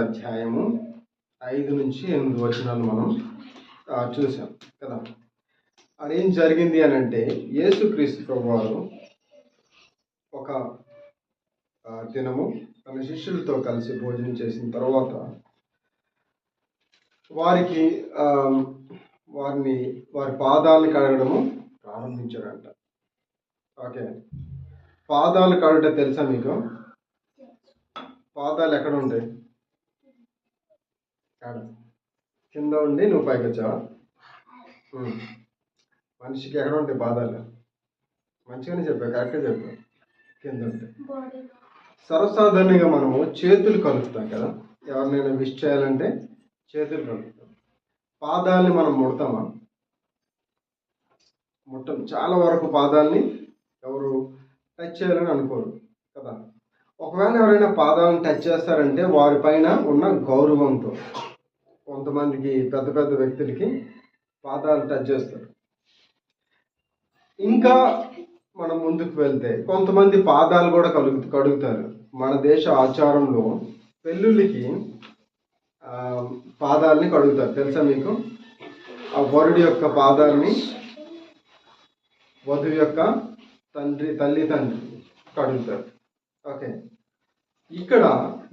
అధ్యాయము 5-8 మనం చూసాం కదా. అదేం జరిగింది అని అంటే, యేసుక్రీస్తు ప్రభువారు ఒక దినము తన శిష్యులతో కలిసి భోజనం చేసిన తర్వాత వారి పాదాలను కడగడము ప్రారంభించాడంట. ఓకే, పాదాలు కడగడం తెలుసా మీకు? పాదాలు ఎక్కడ ఉంటాయి? కింద ఉండి నువ్వు పైకి వచ్చావా? మనిషికి ఎక్కడ ఉంటాయి పాదాలు? మంచిగానే చెప్పా, కరెక్ట్గా చెప్పా. కింద ఉంటాయి. సర్వసాధారణంగా మనము చేతులు కలుపుతాం కదా, ఎవరినైనా విష్ చేయాలంటే చేతులు కలుపుతాం. పాదాలని మనం ముడతామా? ముట్టం. చాలా వరకు పాదాలని ఎవరు టచ్ చేయాలని అనుకోరు కదా. ఒకవేళ ఎవరైనా పాదాలను టచ్ చేస్తారంటే వారి పైన ఉన్న గౌరవంతో కొంతమందికి, పెద్ద పెద్ద వ్యక్తులకి పాదాలు టచ్ చేస్తారు. ఇంకా మనం ముందుకు వెళ్తే కొంతమంది పాదాలు కూడా కడుగుతారు. మన దేశ ఆచారంలో పెళ్ళిళ్ళకి పాదాలని కడుగుతారు, తెలుసా మీకు? ఆ వరుడి యొక్క పాదాలని వధువు యొక్క తల్లి తండ్రి కడుగుతారు. ఓకే, ఇక్కడ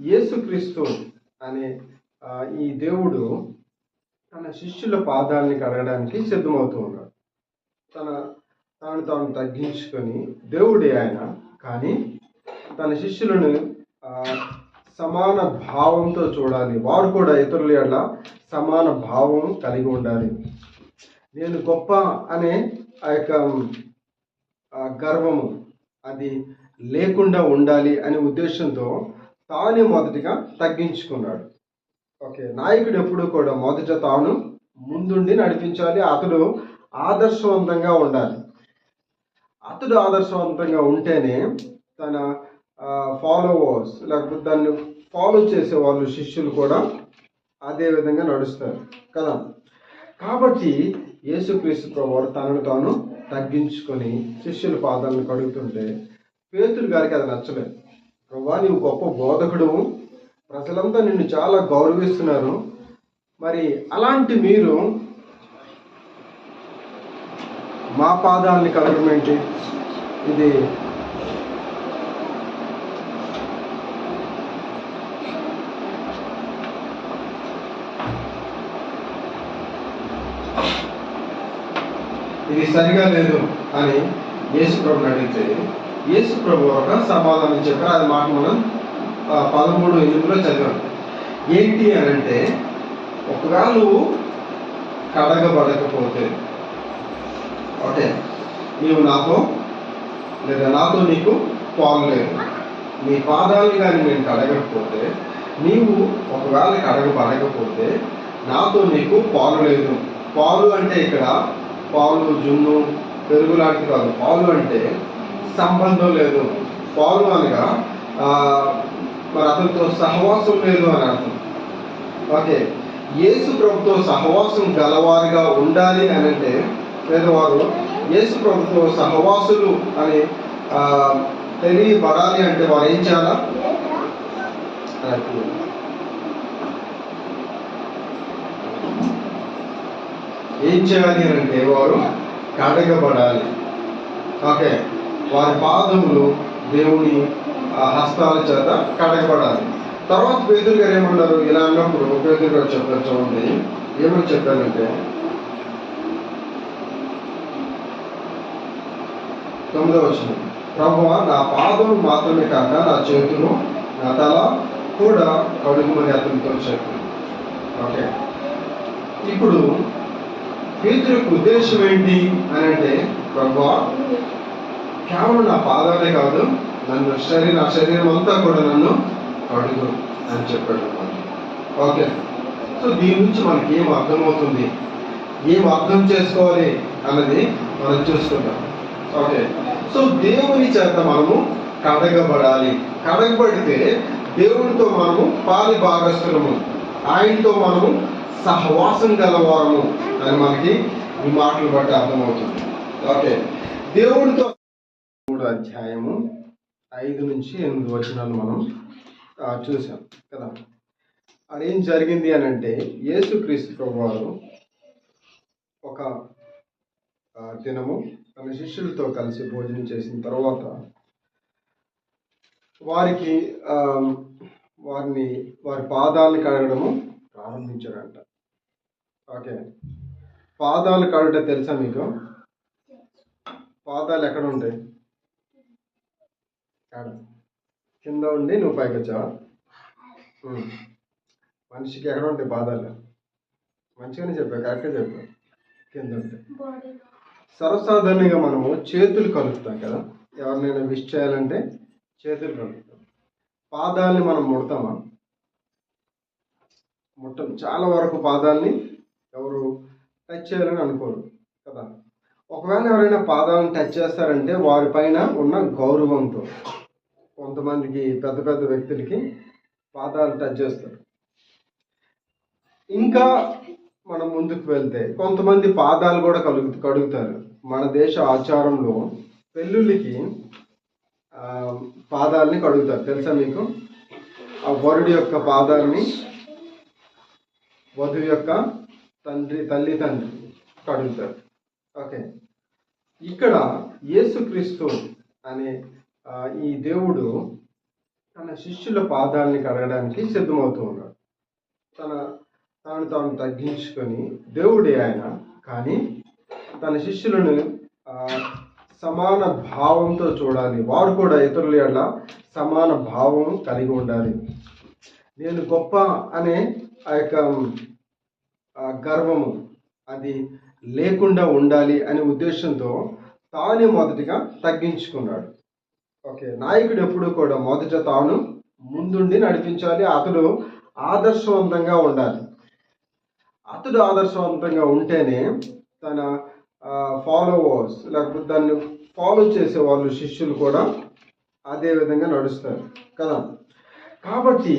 యేసుక్రీస్తు అనే ఈ దేవుడు తన శిష్యుల పాదాలని కడగడానికి సిద్ధమవుతూ ఉన్నాడు. తను తాను తగ్గించుకొని దేవుడే ఆయన, కానీ తన శిష్యులను సమాన భావంతో చూడాలి. వారు కూడా ఇతరుల ఎడల సమాన భావం కలిగి ఉండాలి. నేను గొప్ప అనే ఆ యొక్క గర్వము అది లేకుండా ఉండాలి అనే ఉద్దేశంతో తానే మొదటిగా తగ్గించుకున్నాడు. ఓకే, నాయకుడు ఎప్పుడు కూడా మొదట తాను ముందుండి నడిపించాలి. అతడు ఆదర్శవంతంగా ఉండాలి. అతడు ఆదర్శవంతంగా ఉంటేనే తన ఫాలోవర్స్, లేకపోతే దాన్ని ఫాలో చేసే వాళ్ళు, శిష్యులు కూడా అదే విధంగా నడుస్తారు కదా. కాబట్టి యేసుక్రీస్తు ప్రభువారు తనను తాను తగ్గించుకొని శిష్యుల పాదాలను కడుగుతుంటే పేతురు గారికి అది నచ్చలేదు. ప్రభువా, నీవు గొప్ప బోధకుడు, ప్రజలంతా నిన్ను చాలా గౌరవిస్తున్నారు, మరి అలాంటి మీరు మా పాదాలని కడగడం ఏంటి? ఇది సరిగా లేదు అని యేసు ప్రభుని అడిగితే యేసు ప్రభు ఒక సమాధానం చెప్పారు. అది మాట మనం 13:8 చదివాం. ఏంటి అని అంటే, ఒకవేళ నువ్వు కడగబడకపోతే, ఓకే, నీవు నాతో నీకు పాలు లేదు. నీ పాదాలు కానీ నేను కడగకపోతే, నీవు ఒకవేళ కడగబడకపోతే నాతో నీకు పాలు లేదు. పాలు అంటే ఇక్కడ పాలు, జున్ను, పెరుగు లాంటిది కాదు. పాలు అంటే సంబంధం లేదు. పాలు అనగా మరి అతనితో సహవాసం లేదు అని అర్థం. ఓకే, యేసు ప్రభుతో సహవాసం గలవారిగా ఉండాలి అని అంటే, లేదా వారు యేసు ప్రభుతో సహవాసులు అని తెలియబడాలి అంటే వారు ఏం చేయాలా? ఏం చేయాలి అని అంటే వారు కడగబడాలి. ఓకే, వారి పాదములు దేవుని హస్తాల చేత కడగబడాలి. తర్వాత పేతురు గారు ఏమన్నారు? ఇలా అన్నప్పుడు పేతురు గారు చెప్పారు, చూడండి ఏమని చెప్పారంటే, 9వ వచనం, ప్రభువా, నా పాదం మాత్రమే కాక నా చేతులు, నా తల కూడా కడుగుమని అతనితో చెప్పింది. ఓకే, ఇప్పుడు పేతురు యొక్క ఉద్దేశం ఏంటి అని అంటే, ప్రభువా, కేవలం నా పాదాలే కాదు, నా శరీరం అంతా కూడా నన్ను కడుగు అని చెప్పాడు. ఓకే, సో దీని నుంచి మనకి ఏం అర్థమవుతుంది, ఏం అర్థం చేసుకోవాలి అన్నది మనం చూసుకుంటాం. ఓకే, సో దేవుని చేత మనము కడగబడాలి. కడగబడితే దేవునితో మనము పాలి భాగస్థులము, ఆయనతో మనము సహవాసం గలవారము అని మనకి ఈ మాటలు బట్టి అర్థమవుతుంది. ఓకే, దేవుడితో 3వ అధ్యాయము 5-8 మనం చూసాం కదా. అదేం జరిగింది అని అంటే యేసుక్రీస్తు ప్రభువారు ఒక దినము తన శిష్యులతో కలిసి భోజనం చేసిన తర్వాత వారికి వారి పాదాలను కడగడము ప్రారంభించారంట. ఓకే, పాదాలు కడగడం తెలుసా మీకు? పాదాలు ఎక్కడ ఉంటాయి? కింద ఉండి నువ్వు పైకి వచ్చావా? మనిషికి ఎక్కడ ఉంటాయి పాదాలు? మంచిగానే చెప్పా, కరెక్ట్గా చెప్పా. కింద ఉంటాయి. సర్వసాధారణంగా మనము చేతులు కలుపుతాం కదా, ఎవరినైనా విష్ చేయాలంటే చేతులు కలుపుతాం. పాదాలని మనం ముడతామా? ముట్టం. చాలా వరకు పాదాలని ఎవరు టచ్ చేయాలని అనుకోరు కదా. ఒకవేళ ఎవరైనా పాదాలను టచ్ చేస్తారంటే వారిపైన ఉన్న గౌరవంతో. కొంతమందికి పెద్ద పెద్ద వ్యక్తులకి పాదాలు టచ్ చేస్తారు. ఇంకా మనం ముందుకు వెళ్తే కొంతమంది పాదాలు కూడా కడుగుతారు. మన దేశ ఆచారంలో పెళ్ళిళ్ళకి పాదాలని కడుగుతారు, తెలుసా మీకు? ఆ వరుడి యొక్క పాదాలని వధువు యొక్క తల్లి తండ్రి కడుగుతారు. ఓకే, ఇక్కడ యేసుక్రీస్తు అనే ఈ దేవుడు తన శిష్యుల పాదాలని కడగడానికి సిద్ధమవుతూ ఉన్నాడు. తను తాను తగ్గించుకొని దేవుడే ఆయన, కానీ తన శిష్యులను సమాన భావంతో చూడాలి. వారు కూడా ఇతరుల యెడల సమాన భావం కలిగి ఉండాలి. నేను గొప్ప అనే ఆ యొక్క గర్వము అది లేకుండా ఉండాలి అనే ఉద్దేశంతో తానే మొదటిగా తగ్గించుకున్నాడు. ఓకే, నాయకుడు ఎప్పుడు కూడా మొదట తాను ముందుండి నడిపించాలి. అతడు ఆదర్శవంతంగా ఉండాలి. అతడు ఆదర్శవంతంగా ఉంటేనే తన ఫాలోవర్స్ లేకపోతే దాన్ని ఫాలో చేసే వాళ్ళు శిష్యులు కూడా అదే విధంగా నడుస్తారు కదా. కాబట్టి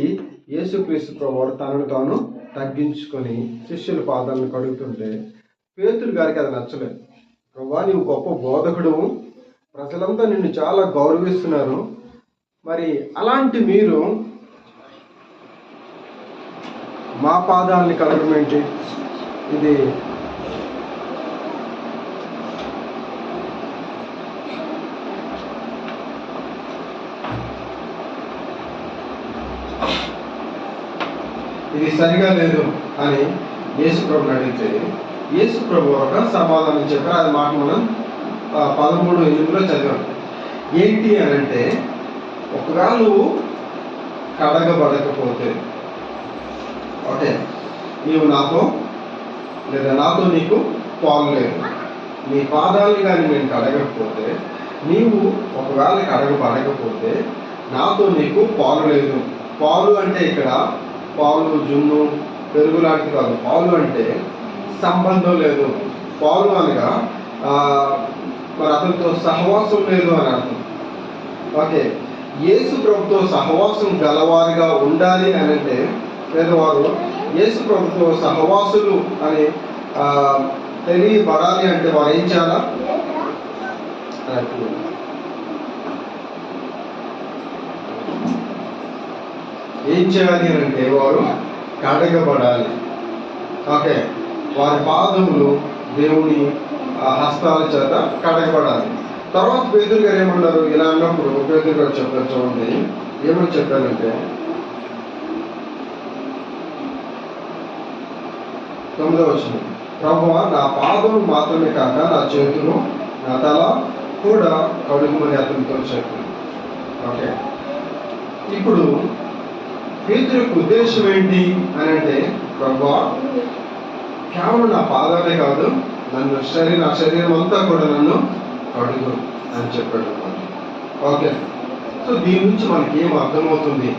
యేసుక్రీస్తు ప్రభువారు తనను తాను తగ్గించుకొని శిష్యుల పాదాలను కడుగుతుంటే పేతురు గారికి అది నచ్చలేదు. ప్రభువా, నీవు గొప్ప బోధకుడు, ప్రజలంతా నిన్ను చాలా గౌరవిస్తున్నారు, మరి అలాంటి మీరు మా పాదాలని కడగడం ఏంటి? ఇది సరిగా లేదు అని యేసు ప్రభుని అడిగితే యేసు ప్రభు ఒక సమాధానం చెప్పారు. అది మాట మనం 13:8 చదివాం. ఏంటి అని అంటే, ఒకవేళ నువ్వు కడగబడకపోతే, ఓకే, నీవు నాతో నీకు పాలు లేదు, నీ పాదాలని కానీ నేను కడగకపోతే, నీవు ఒకవేళ కడగబడకపోతే నాతో నీకు పాలు లేదు. పాలు అంటే ఇక్కడ పాలు జున్ను పెరుగు లాంటిది కాదు. పాలు అంటే సంబంధం లేదు. పాలు అనగా మరి అతనితో సహవాసం లేదు అని అర్థం. ఓకే, యేసు ప్రభుతో సహవాసం గలవారిగా ఉండాలి అని అంటే, పేదవారు యేసు ప్రభుతో సహవాసులు అని తెలియబడాలి అంటే వారు ఏం చేయాలా? ఏం చేయాలి అని అంటే వారు కడగబడాలి. ఓకే, వారి పాదములు దేవుని హస్తాల చేత కడగబడాలి. తర్వాత పేతురు గారు ఏమన్నారు? ఇలా అన్నప్పుడు పేతురు గారు చెప్పారు, చూడండి ఏమని చెప్పారంటే 9వ వచనం, ప్రభువా, నా పాదం మాత్రమే కాక నా చేతులు నా తల కూడా కడుగుమని అతనితో చెప్పారు. ఓకే, ఇప్పుడు పేతురు ఉద్దేశం ఏంటి అని అంటే, ప్రభువా, కేవలం నా పాదాలే కాదు, నా శరీరం అంతా కూడా నన్ను కడుగు అని చెప్పాడు. ఓకే, సో దీని నుంచి మనకి ఏం అర్థమవుతుంది,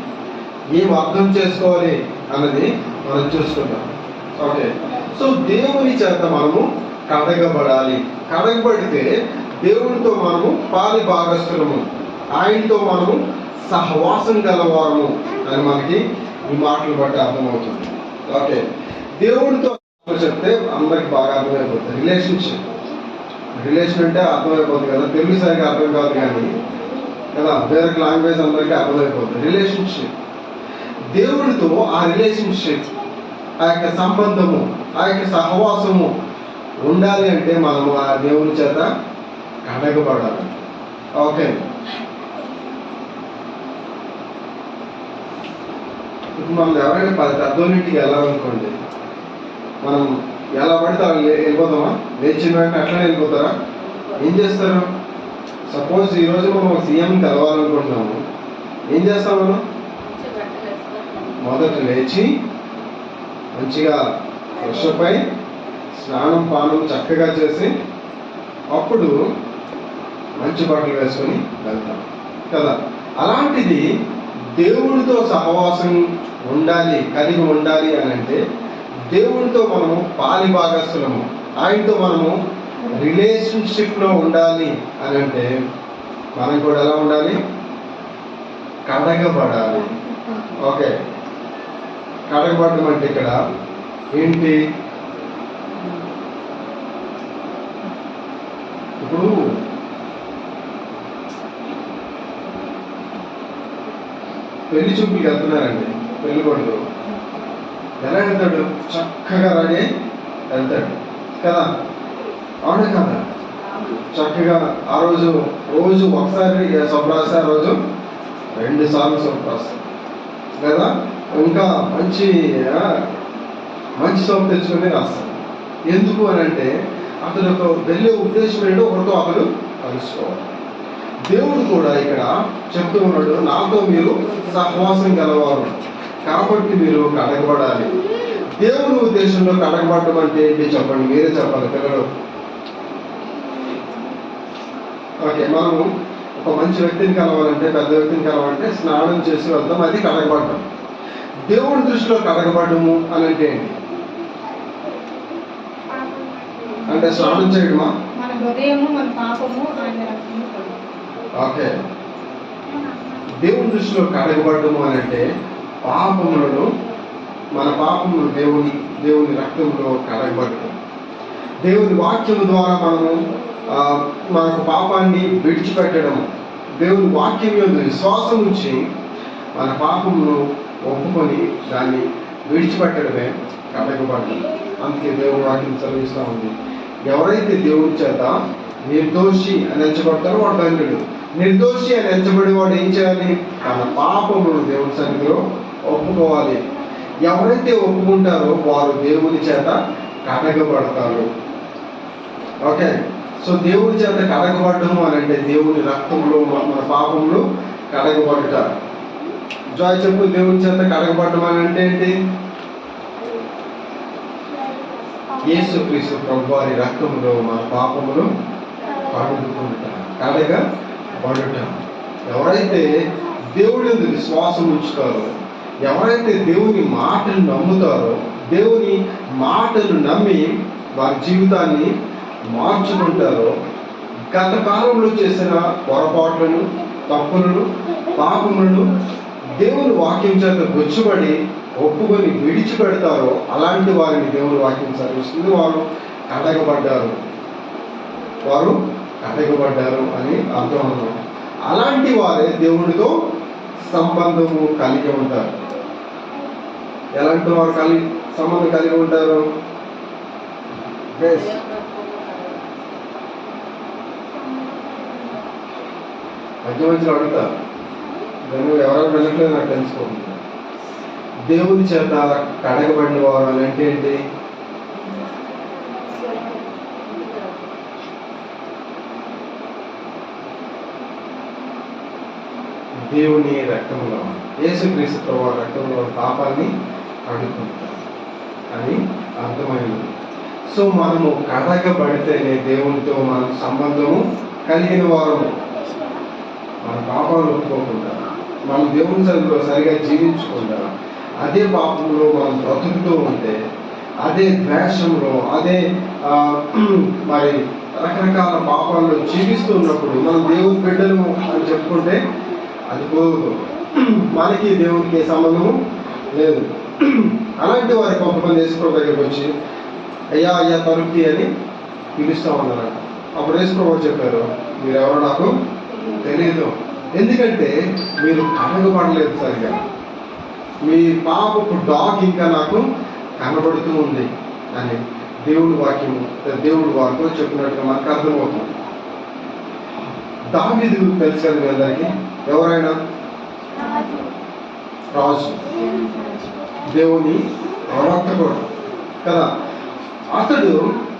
ఏం అర్థం చేసుకోవాలి అన్నది మనం చూసుకుంటాం. ఓకే, సో దేవుని చేత మనము కడగబడాలి. కడగబడితే దేవునితో మనము పాలి భాగస్థులము, ఆయనతో మనము సహవాసం గలవారము అని మనకి ఈ మాటలు బట్టి అర్థమవుతుంది. ఓకే, దేవుడితో చెప్తే అందరికి బాగా అర్థమైపోతుంది. రిలేషన్ అంటే అర్థమైపోతుంది కదా, తెలుగు సరిగా అర్థం కాదు కానీ కదా, వేరే లాంగ్వేజ్ అందరికీ అర్థమైపోతుంది. రిలేషన్షిప్ దేవుడితో ఆ రిలేషన్షిప్, ఆ యొక్క సంబంధము, ఆ యొక్క సహవాసము ఉండాలి అంటే మనము ఆ దేవుని చేత కడగబడాలి. ఓకే, ఇప్పుడు మనం ఎవరైనా పెద్దోళ్ళింటికి వెళ్ళాలనుకోండి, మనం ఎలా పడితే అలా వెళ్ళిపోతామా? లేచిన వెంటనే అట్లనే వెళ్ళిపోతారా? ఏం చేస్తారు? సపోజ్ ఈరోజు మనం సీఎం కలవాలనుకుంటున్నాము, ఏం చేస్తాం మనం? మొదట లేచి మంచిగా ఫ్రెష్ అప్ అయి స్నానం పానం చక్కగా చేసి అప్పుడు మంచి బట్టలు వేసుకొని వెళ్తాం కదా. అలాంటిది దేవుడితో సహవాసం ఉండాలి, కలిగి ఉండాలి అని అంటే, దేవుడితో మనము పాలి భాగస్థులము, ఆయనతో మనము రిలేషన్షిప్లో ఉండాలి అని అంటే మనం కూడా ఎలా ఉండాలి? కడగబడాలి. ఓకే, కడగబడడం అంటే ఇక్కడ ఏంటి? ఇప్పుడు పెళ్లి చూపులకి వెళ్తున్నారండి, పెళ్లి కొడుకు ఎలా వెళ్తాడు? చక్కగా రెడీ వెళ్తాడు కదా, అవునా కదా? చక్కగా ఆ రోజు ఒకసారి శుభ్రాస, ఆ రోజు 2 సార్లు శుభ్రాస కదా. ఇంకా మంచి సోపు తెచ్చుకొని రాస్తాడు. ఎందుకు అని అంటే అతను ఒక వెళ్ళే ఉద్దేశం ఏంటో ఒకరితో అతను కలుసుకోవాలి. దేవుడు కూడా ఇక్కడ చెప్తూ ఉన్నాడు, నాతో మీరు సహవాసం గలవారు కాబట్టి మీరు కడగబడాలి. దేవుని ఉద్దేశంలో కడగబడడం అంటే ఏంటి చెప్పండి, మీరే చెప్పాలి పిల్లలు. ఓకే, మనము ఒక మంచి వ్యక్తిని కలవాలంటే, పెద్ద వ్యక్తిని కలవాలంటే స్నానం చేసి వెళ్తాం, అది కడగబడటం. దేవుని దృష్టిలో కడగబడము అని అంటే ఏంటి? అంటే స్నానం చేయడమా? ఓకే, దేవుని దృష్టిలో కడగబడము అని అంటే పాపములను, మన పాపములు దేవుని రక్తంలో కడగబడటం. దేవుని వాక్యము ద్వారా మనము మనకు పాపాన్ని విడిచిపెట్టడం, దేవుని వాక్యం యొక్క విశ్వాసం నుంచి మన పాపమును ఒప్పుకొని దాన్ని విడిచిపెట్టడమే కడగబడటం. అందుకే దేవుని వాక్యం చదివిస్తూ ఉంది, ఎవరైతే దేవుని చేత నిర్దోషి అని ఎంచబడతారో వాడు ధన్యుడు. నిర్దోషి అని ఎంచబడి వాడు ఏం చేయాలి? తన పాపమును దేవుని సన్నిధిలో ఒప్పుకోవాలి. ఎవరైతే ఒప్పుకుంటారో వారు దేవుని చేత కడగబడతారు. ఓకే, సో దేవుని చేత కడగబడము అని అంటే దేవుని రక్తంలో మన పాపంలో కడగబడుట. జాయ్ చెప్పు, దేవుని చేత కడగబడడం అని అంటే ఏంటి? యేసుక్రీస్తు ప్రభు వారి రక్తంలో మన పాపములు కడగబడుట. ఎవరైతే దేవుడి యందు విశ్వాసం ఉంచుతారో, ఎవరైతే దేవుని మాటను నమ్ముతారో, దేవుని మాటను నమ్మి వారి జీవితాన్ని మార్చుకుంటారో, గత కాలంలో చేసిన పొరపాట్లను, తప్పులను, పాపములను దేవుని వాక్యం చేత గుచ్చుబడి ఒప్పుకొని విడిచిపెడతారో అలాంటి వారిని దేవుని వాక్యం చదివిస్తుంది. వారు కడగబడ్డారు అని అర్థం అన్నమాట. అలాంటి వారే దేవునితో సంబంధము కలిగి ఉంటారు. ఎలాంటి వారు సంబంధం కలిగి ఉంటారు? మధ్యలో అడుగుతా, నేను ఎవరైనా వెళ్ళట్లేదు నాకు తెలుసుకోండి. దేవుని చేత కడగబడిన వారు అని అంటే ఏంటి? దేవుని రక్తంలో, యేసుక్రీస్తు వారి రక్తంలో పాపాన్ని కడుక్కుంటారు అని అర్థమైనది. సో మనము కడగబడితేనే దేవునితో మనం సంబంధము కలిగిన వారము. మన పాపాలు ఒప్పుకోకుండా, మనం దేవుని సన్నిధిలో సరిగా జీవించకుండా, అదే పాపంలో మనం బ్రతుకుతూ ఉంటే, అదే ద్వేషంలో, అదే మరి రకరకాల పాపాల్లో జీవిస్తూ ఉన్నప్పుడు మనం దేవుని బిడ్డలు అని చెప్పుకుంటే అది పోదు, మనకి దేవునికి ఏ సంబంధము లేదు. అలాంటి వారి కొంతమంది యేసుప్రభు దగ్గరికి వచ్చి అయ్యా తరుక్తి అని పిలుస్తూ ఉన్నారంట. అప్పుడు యేసుప్రభు చెప్పారు, మీరెవరో నాకు తెలియదు, ఎందుకంటే మీరు కడగబడలేదు సరిగా. మీ పాపపు డాగ్ ఇంకా నాకు కనబడుతూ ఉంది అని దేవుడి వాక్యము, దేవుడి వాక్యం చెప్పినట్టుగా మనకు అర్థమవుతుంది. దావీదు తెలుసు కదా మీ అందరికీ, ఎవరైనా రాజు, దేవుని ప్రవక్త కూడా కదా. అతడు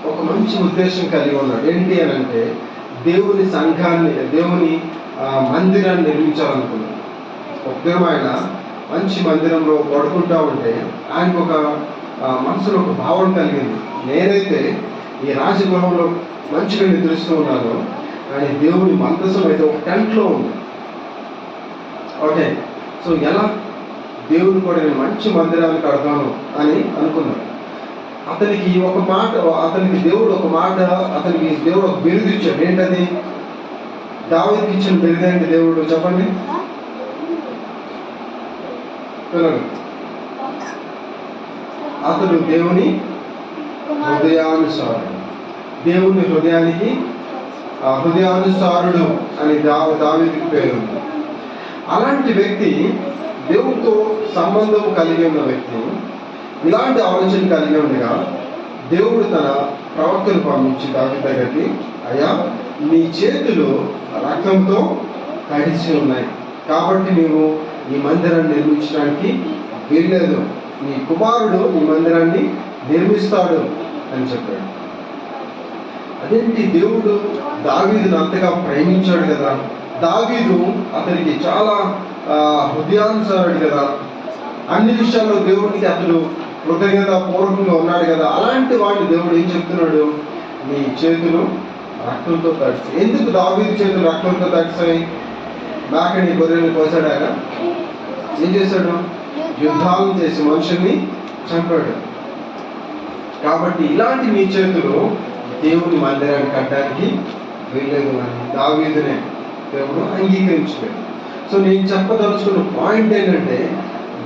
ఒక మంచి ఉద్దేశం కలిగి ఉన్నాడు. ఏంటి అని అంటే దేవుని సంఘాన్ని, దేవుని మందిరాన్ని నిర్మించాలనుకున్నాడు. ఒక దినం ఆయన మంచి మందిరంలో పడుకుంటా ఉంటే ఆయనకు ఒక మనసులో ఒక భావన కలిగింది, నేనైతే ఈ రాజగృహంలో మంచిగా నిద్రిస్తూ ఉన్నాను కానీ దేవుని మందసం అయితే ఒక టెంట్లో ఉంది. ఓకే, సో ఎలా దేవుని కూడా నేను మంచి మందిరాన్ని కడతాను అని అనుకున్నాడు. అతనికి ఒక మాట, అతనికి దేవుడు ఒక బిరుదు ఇచ్చాడు. ఏంటది? దావీదుకి ఇచ్చిన బిరుదు ఏంటి దేవుడు చెప్పండి? అతడు దేవుని హృదయానుసారుడు, దేవుని హృదయానుసారుడు అని దావీదుకి పేరు. అలాంటి వ్యక్తి, దేవునితో సంబంధం కలిగి ఉన్న వ్యక్తి, ఇలాంటి ఆలోచన కలిగి ఉండగా దేవుడు తన ప్రవక్తను పంపించి దావీదు దగ్గరికి, అయ్యా నీ చేతులు రక్తంతో తడిచి ఉన్నాయి కాబట్టి నీవు ఈ మందిరాన్ని నిర్మించడానికి వీల్లేదు, నీ కుమారుడు ఈ మందిరాన్ని నిర్మిస్తాడు అని చెప్పాడు. అదేంటి, దేవుడు దావీదును అంతగా ప్రేమించాడు కదా, దావీదు అతనికి చాలా హృదయానుసారుడు కదా, అన్ని విషయాల్లో దేవుడికి అతడు కృతజ్ఞత పూర్వకంగా ఉన్నాడు కదా. అలాంటి వాడిని దేవుడు ఏం చెప్తున్నాడు? నీ చేతులు రక్తంతో తడిచి. ఎందుకు దావీదు చేతులు రక్తంతో తడిచాయి? మేకని గొర్రెల్ని కోసాడు ఆయన, ఏం చేశాడు? యుద్ధాలను చేసి మనుషుల్ని చంపాడు. కాబట్టి ఇలాంటి నీ చేతులు దేవుని మందిరాన్ని కట్టడానికి వీల్లేదు అని దావీదునే దేవుడు అంగీకరించాడు. సో నేను చెప్పదలుచుకున్న పాయింట్ ఏంటంటే,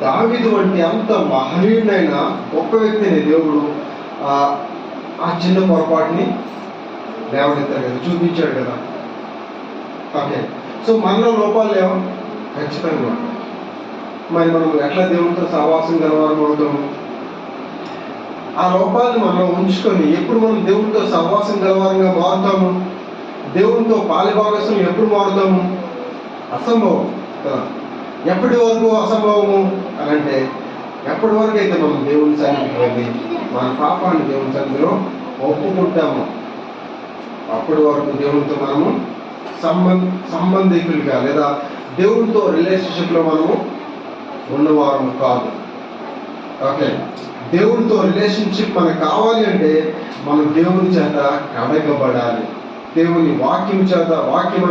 దావీదు వంటి అంత మహనీయుడైన గొప్ప వ్యక్తిని దేవుడు ఆ చిన్న పొరపాటుని లేవనెత్తాడు కదా, చూపించాడు కదా. ఓకే, సో మనలో లోపాలు లేవా? ఖచ్చితంగా. మరి మనం ఎట్లా దేవునితో సహవాసం గలవారం అవుతాము? ఆ లోపాలను మనలో ఉంచుకొని ఎప్పుడు మనం దేవునితో సహవాసం గలవారంగా మారుతాము? దేవునితో పాలిభాగస్వం ఎప్పుడు మారుతాము? అసంభవం కదా. ఎప్పటి వరకు అసంభవము అని అంటే, ఎప్పటి వరకు అయితే మనం దేవుని సన్నిధికి వెళ్ళి మన పాపాన్ని దేవుని సన్నిధిలో ఒప్పుకుంటాము అప్పటి వరకు దేవునితో మనము సంబంధికులుగా లేదా దేవునితో రిలేషన్షిప్లో మనము ఉన్నవారము కాదు. ఓకే, దేవునితో రిలేషన్షిప్ మనకు కావాలి అంటే మనం దేవుని చేత కడగబడాలి. దేవుని వాక్యం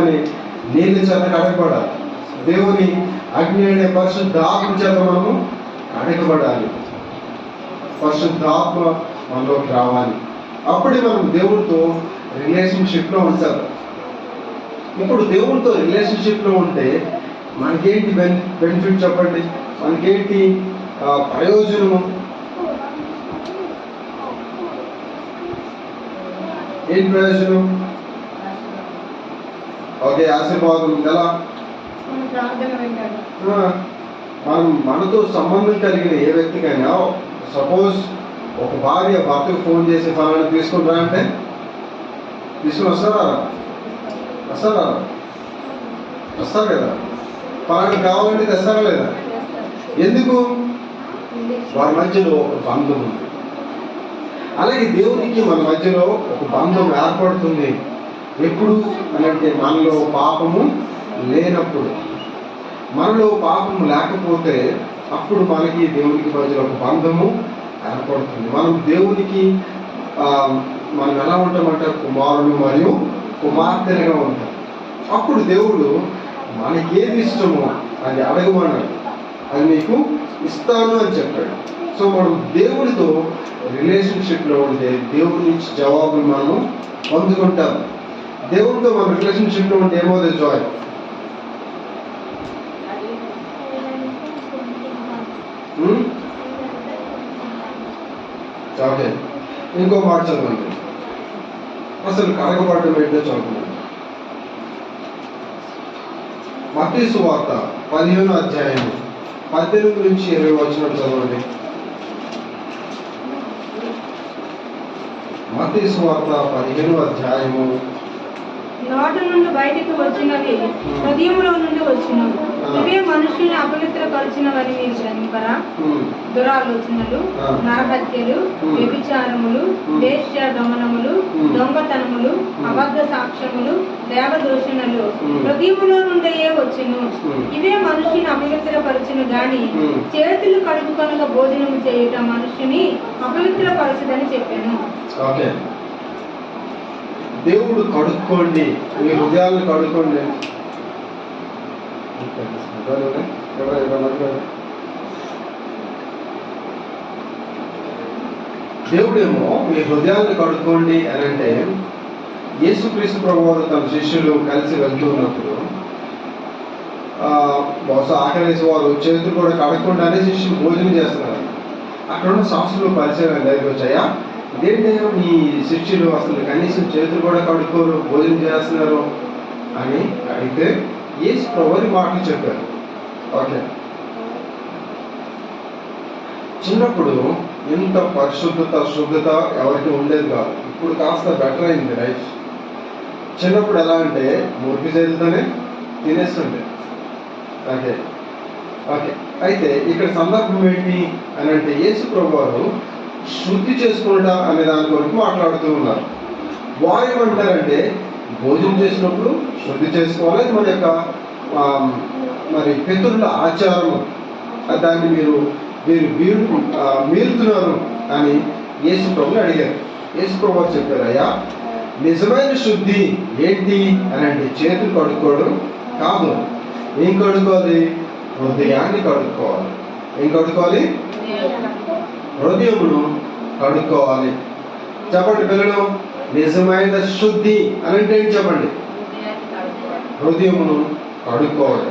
అనే నీళ్ళ చేత కడగబడాలి. దేవుని అగ్ని అనే పరిశుద్ధాత్మ చేత మనము కడగబడాలి. పరిశుద్ధాత్మ మనలోకి రావాలి. అప్పుడే మనం దేవునితో రిలేషన్షిప్లో ఉంటారు. ఇప్పుడు దేవునితో రిలేషన్షిప్లో ఉంటే మనకేంటి బెనిఫిట్ చెప్పండి? మనకేంటి ప్రయోజనము? ఏంటి ప్రయోజనం? ఓకే, ఆశీర్వాదం ఎలా? మనం మనతో సంబంధం కలిగిన ఏ వ్యక్తికైనా, సపోజ్ ఒక భార్య భర్తకు ఫోన్ చేసి ఫలానా తీసుకుని రా అంటే తీసుకుని వస్తారా కదా. ఫలానా కావాలంటే తెస్తారా లేదా? ఎందుకు? వారి మధ్యలో ఒక బంధం ఉంది. అలాగే దేవునికి మన మధ్యలో ఒక బంధం ఏర్పడుతుంది. ఎప్పుడు అంటే మనలో పాపము లేనప్పుడు. మనలో పాపము లేకపోతే అప్పుడు మనకి దేవునికి మధ్యలో ఒక బంధము ఏర్పడుతుంది. మనం దేవునికి మనం ఎలా ఉంటామంటే కుమారులు మరియు కుమార్తెలుగా ఉంటాం. అప్పుడు దేవుడు మనకేది ఇష్టమో అది అడగమన్నాడు, అది నీకు ఇస్తాను అని చెప్పాడు. సో మనం దేవుడితో రిలేషన్షిప్లో ఉంటే దేవుడి నుంచి జవాబులు మనం పొందుకుంటాం. దేవుడితో మన రిలేషన్షిప్లో ఉంటే ఏమవుతుంది? జాయ్. ఓకే, ఇంకో మాట చదవండి. అసలు కడగబడటం ఏంటో చదువుతున్నాను. మత్తయి సువార్త 15వ అధ్యాయం 18 నుంచి 20 వచనం చదవండి. మత్తయి సువార్త 15వ అధ్యాయము. నోట నుండి బయటికి వచ్చినవి హృదయంలో నుండి వచ్చినవి, ఇవే మనుషుని అపవిత్రపరిచినవని మీరు గ్రహింపరా? దురాలోచనలు, నరహత్యలు, వ్యభిచారములు, వేశ్య దమనములు, దొంగతనములు, అబద్ధ సాక్ష్యములు, దేవదూషణలు హృదయములో నుండే వచ్చును. ఇవే మనుషుని అపవిత్రపరచును గాని చేతులు కడుగుకొనక భోజనము చేయుట మనుషుని అపవిత్రపరచదని చెప్పాను. ఓకే, దేవుడు కడుక్కోండి, మీ హృదయాలను కడుక్కోండి. దేవుడేమో మీ హృదయాలను కడుక్కోండి అని అంటే, యేసుక్రీస్తు ప్రభువారు తన శిష్యులు కలిసి వెళ్తూ ఉన్నప్పుడు బహుశా ఆకలేసి వారు చేతులు కూడా కడగకుండానే శిష్యులు భోజనం చేస్తున్నారు. అక్కడ ఉన్న శాస్త్రులు పరిచయం దగ్గరికి వచ్చాయా, ఇదేంటి మీ శిష్యులు అసలు కనీసం చేతులు కూడా కడుక్కోరు, భోజనం చేస్తున్నారు అని అడిగితే యేసు ప్రభువు మాటలు చెప్పారు. ఓకే, చిన్నప్పుడు ఎంత పరిశుద్ధత శుద్ధత ఎవరికి ఉండేది కాదు. ఇప్పుడు కాస్త బెటర్ అయింది లైఫ్. చిన్నప్పుడు ఎలా అంటే మురికి చేతులతోనే తినేస్తుంటే. ఓకే ఓకే అయితే ఇక్కడ సందర్భం ఏంటి అని అంటే, యేసు ప్రభువారు శుద్ధి చేసుకుంటా అనే దాని కొరకు మాట్లాడుతూ ఉన్నారు. వారు ఏమంటారంటే, భోజనం చేసినప్పుడు శుద్ధి చేసుకోవాలి, మన యొక్క మరి పితరుల ఆచారం, దాన్ని మీరు మీరుతున్నారు అని యేసు ప్రభుని అడిగారు. యేసు ప్రభు చెప్పారు, అయ్యా నిజమైన శుద్ధి ఏంటి అని అంటే, చేతులు కడుక్కోవడం కాదు. ఏం కడుక్కోవాలి? హృదయాన్ని కడుక్కోవాలి. ఏం కడుక్కోవాలి? హృదయమును కడుక్కోవాలి. చెప్పండి పిల్లలు, నిజమైన శుద్ధి అని అంటే ఏంటి చెప్పండి? హృదయమును కడుక్కోవాలి.